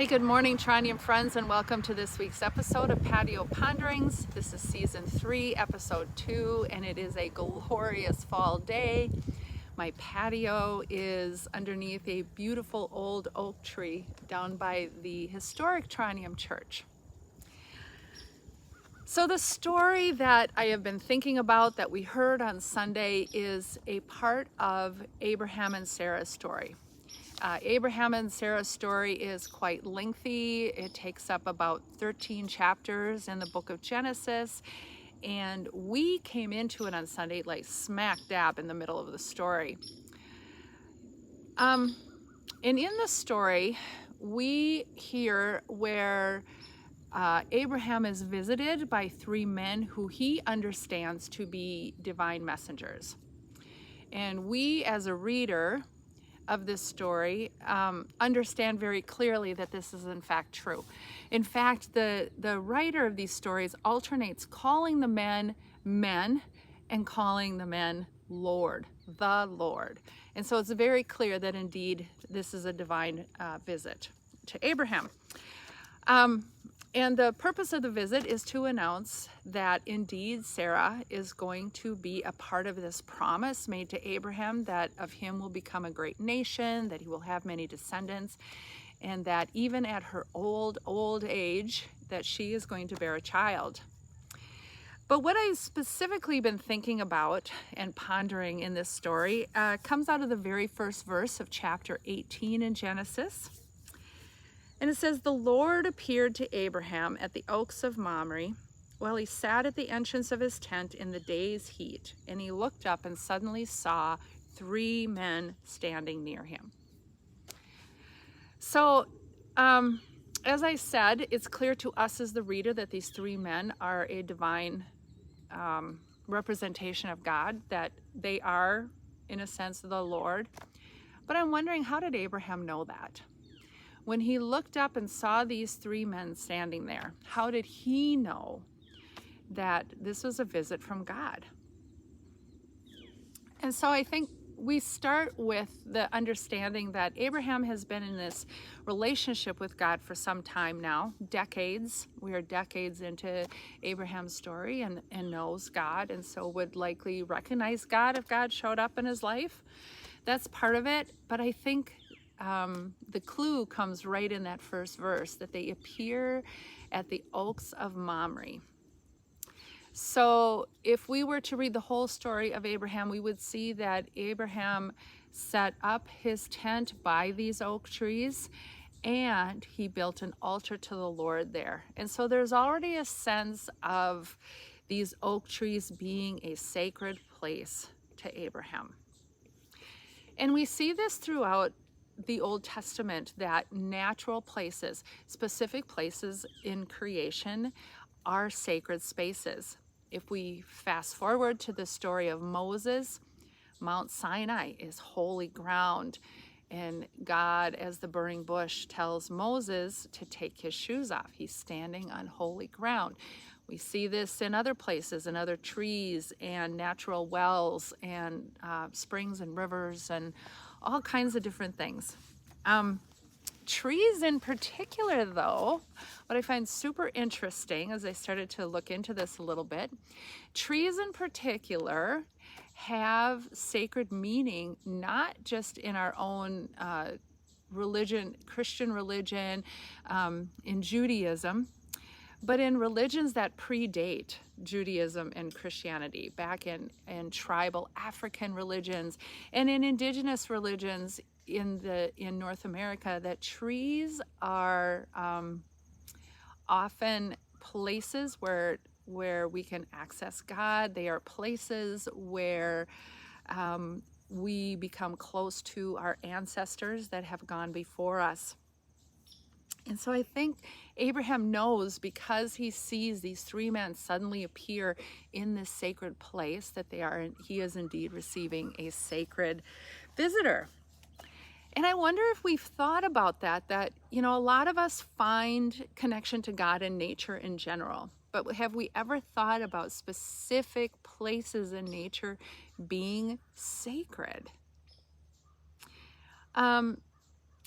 Hey, good morning, Trondheim friends, and welcome to this week's episode of Patio Ponderings. This is season 3, episode 2, and it is a glorious fall day. My patio is underneath a beautiful old oak tree down by the historic Trondheim Church. So the story that I have been thinking about that we heard on Sunday is a part of Abraham and Sarah's story. Abraham and Sarah's story is quite lengthy. It takes up about 13 chapters in the book of Genesis. And we came into it on Sunday like smack dab in the middle of the story. And in the story, we hear where Abraham is visited by 3 men who he understands to be divine messengers. And we, as a reader of this story, understand very clearly that this is in fact true. In fact, the writer of these stories alternates calling the men men and calling the men Lord, the Lord. And so it's very clear that indeed this is a divine visit to Abraham. And the purpose of the visit is to announce that indeed Sarah is going to be a part of this promise made to Abraham that of him will become a great nation, that he will have many descendants, and that even at her old age, that she is going to bear a child. But what I've specifically been thinking about and pondering in this story comes out of the very first verse of chapter 18 in Genesis. And it says, "The Lord appeared to Abraham at the oaks of Mamre while he sat at the entrance of his tent in the day's heat. And he looked up and suddenly saw 3 men standing near him." So, as I said, it's clear to us as the reader that these 3 men are a divine representation of God, that they are, in a sense, the Lord. But I'm wondering, how did Abraham know that? When he looked up and saw these 3 men standing there, how did he know that this was a visit from God? And so I think we start with the understanding that Abraham has been in this relationship with God for some time now, decades. We are decades into Abraham's story and knows God, and so would likely recognize God if God showed up in his life. That's part of it, but I think the clue comes right in that first verse, that they appear at the oaks of Mamre. So if we were to read the whole story of Abraham, we would see that Abraham set up his tent by these oak trees, and he built an altar to the Lord there. And so there's already a sense of these oak trees being a sacred place to Abraham. And we see this throughout the Old Testament, that natural places, specific places in creation, are sacred spaces. If we fast forward to the story of Moses, Mount Sinai is holy ground, and God, as the burning bush, tells Moses to take his shoes off. He's standing on holy ground. We see this in other places, in other trees and natural wells and springs and rivers and all kinds of different things. Trees in particular, though, what I find super interesting as I started to look into this a little bit, trees in particular have sacred meaning, not just in our own religion, Christian religion, in Judaism, but in religions that predate Judaism and Christianity, back in tribal African religions and in indigenous religions in North America, that trees are often places where we can access God. They are places where we become close to our ancestors that have gone before us. And so I think Abraham knows, because he sees these 3 men suddenly appear in this sacred place, that he is indeed receiving a sacred visitor. And I wonder if we've thought about that, a lot of us find connection to God in nature in general, but have we ever thought about specific places in nature being sacred?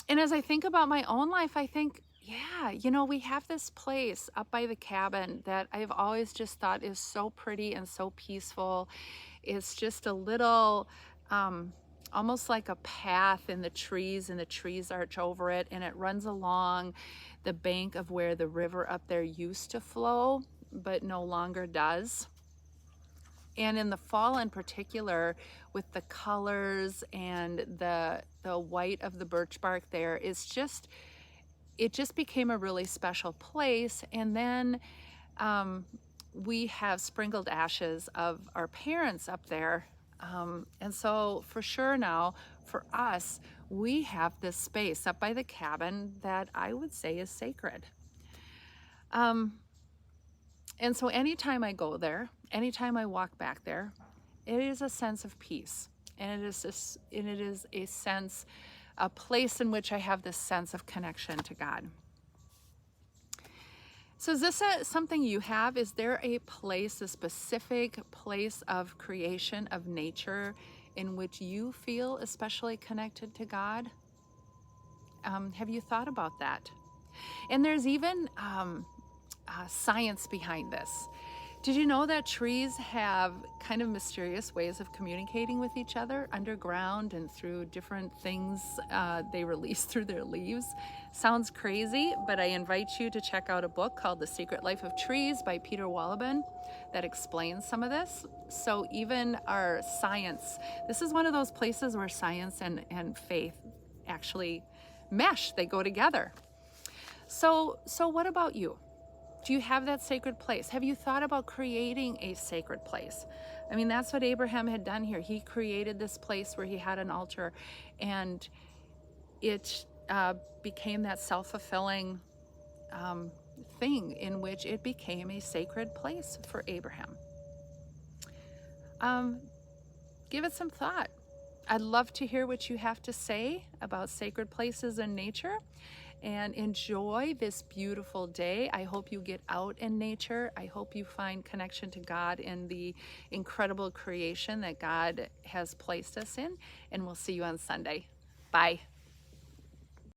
And as I think about my own life, I think, Yeah, we have this place up by the cabin that I've always just thought is so pretty and so peaceful. It's just a little, almost like a path in the trees, and the trees arch over it, and it runs along the bank of where the river up there used to flow, but no longer does. And in the fall in particular, with the colors and the white of the birch bark there, it just became a really special place. And then we have sprinkled ashes of our parents up there. And so for sure now, for us, we have this space up by the cabin that I would say is sacred. And so anytime I go there, anytime I walk back there, it is a sense of peace. And it is a sense, a place in which I have this sense of connection to God. So is this something you have? Is there a place, a specific place of creation, of nature, in which you feel especially connected to God? Have you thought about that? And there's even science behind this. Did you know that trees have kind of mysterious ways of communicating with each other underground and through different things they release through their leaves? Sounds crazy, but I invite you to check out a book called The Secret Life of Trees by Peter Wohlleben that explains some of this. So even our science, this is one of those places where science and faith actually mesh, they go together. So what about you? Do you have that sacred place? Have you thought about creating a sacred place? I mean, that's what Abraham had done here. He created this place where he had an altar, and it became that self-fulfilling thing in which it became a sacred place for Abraham. Give it some thought. I'd love to hear what you have to say about sacred places and nature. And enjoy this beautiful day. I hope you get out in nature. I hope you find connection to God in the incredible creation that God has placed us in. And we'll see you on Sunday. Bye.